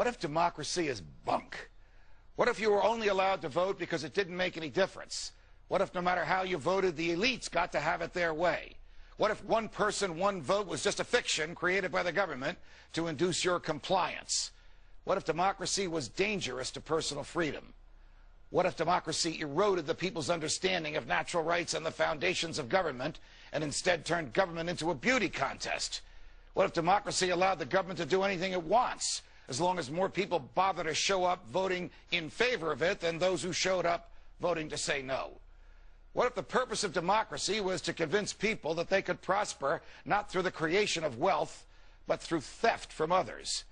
What if democracy is bunk? What if you were only allowed to vote because it didn't make any difference? What if no matter how you voted, the elites got to have it their way? What if one person, one vote was just a fiction created by the government to induce your compliance? What if democracy was dangerous to personal freedom? What if democracy eroded the people's understanding of natural rights and the foundations of government and instead turned government into a beauty contest? What if democracy allowed the government to do anything it wants, as long as more people bother to show up voting in favor of it than those who showed up voting to say no? What if the purpose of democracy was to convince people that they could prosper not through the creation of wealth, but through theft from others?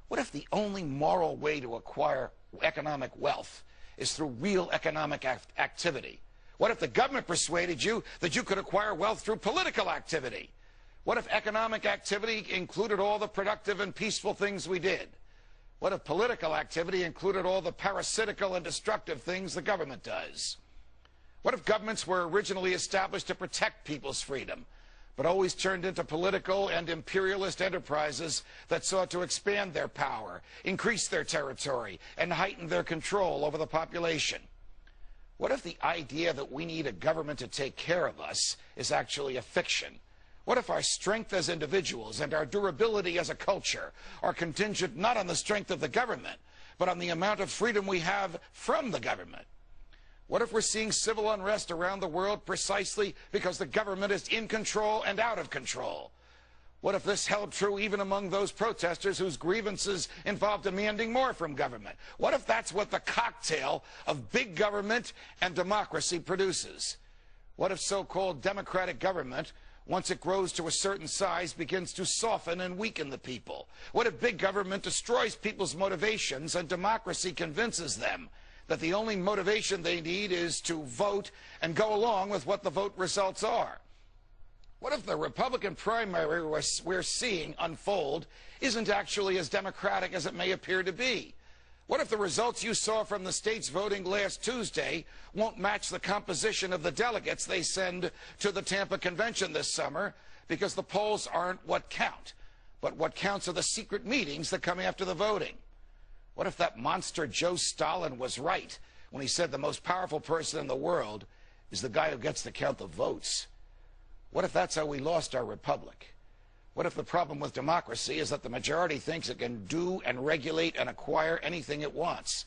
What if the only moral way to acquire economic wealth is through real economic activity? What if the government persuaded you that you could acquire wealth through political activity? What if economic activity included all the productive and peaceful things we did? What if political activity included all the parasitical and destructive things the government does? What if governments were originally established to protect people's freedom, but always turned into political and imperialist enterprises that sought to expand their power, increase their territory, and heighten their control over the population? What if the idea that we need a government to take care of us is actually a fiction? What if our strength as individuals and our durability as a culture are contingent not on the strength of the government, but on the amount of freedom we have from the government? What if we're seeing civil unrest around the world precisely because the government is in control and out of control? What if this held true even among those protesters whose grievances involve demanding more from government? What if that's what the cocktail of big government and democracy produces? What if so-called democratic government, once it grows to a certain size, begins to soften and weaken the people? What if big government destroys people's motivations and democracy convinces them that the only motivation they need is to vote and go along with what the vote results are? What if the Republican primary we're seeing unfold isn't actually as democratic as it may appear to be? What if the results you saw from the states voting last Tuesday won't match the composition of the delegates they send to the Tampa convention this summer, because the polls aren't what count, but what counts are the secret meetings that come after the voting? What if that monster Joe Stalin was right when he said the most powerful person in the world is the guy who gets to count the votes? What if that's how we lost our republic? What if the problem with democracy is that the majority thinks it can do and regulate and acquire anything it wants?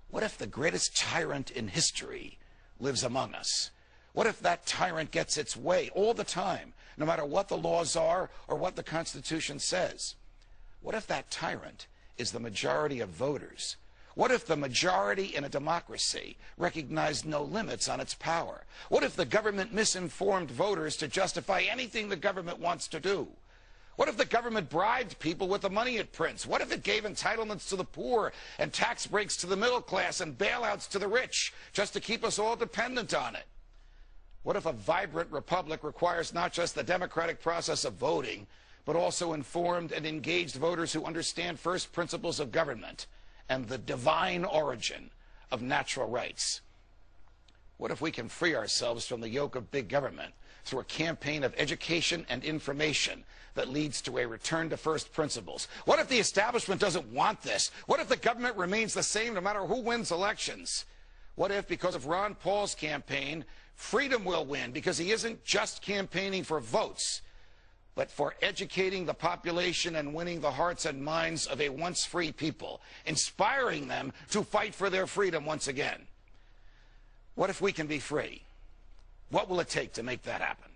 What if the greatest tyrant in history lives among us? What if that tyrant gets its way all the time, no matter what the laws are or what the Constitution says? What if that tyrant is the majority of voters? What if the majority in a democracy recognized no limits on its power? What if the government misinformed voters to justify anything the government wants to do? What if the government bribed people with the money it prints? What if it gave entitlements to the poor and tax breaks to the middle class and bailouts to the rich just to keep us all dependent on it? What if a vibrant republic requires not just the democratic process of voting, but also informed and engaged voters who understand first principles of government and the divine origin of natural rights? What if we can free ourselves from the yoke of big government through a campaign of education and information that leads to a return to first principles? What if the establishment doesn't want this? What if the government remains the same no matter who wins elections? What if, because of Ron Paul's campaign, freedom will win because he isn't just campaigning for votes, but for educating the population and winning the hearts and minds of a once free people, inspiring them to fight for their freedom once again? What if we can be free? What will it take to make that happen?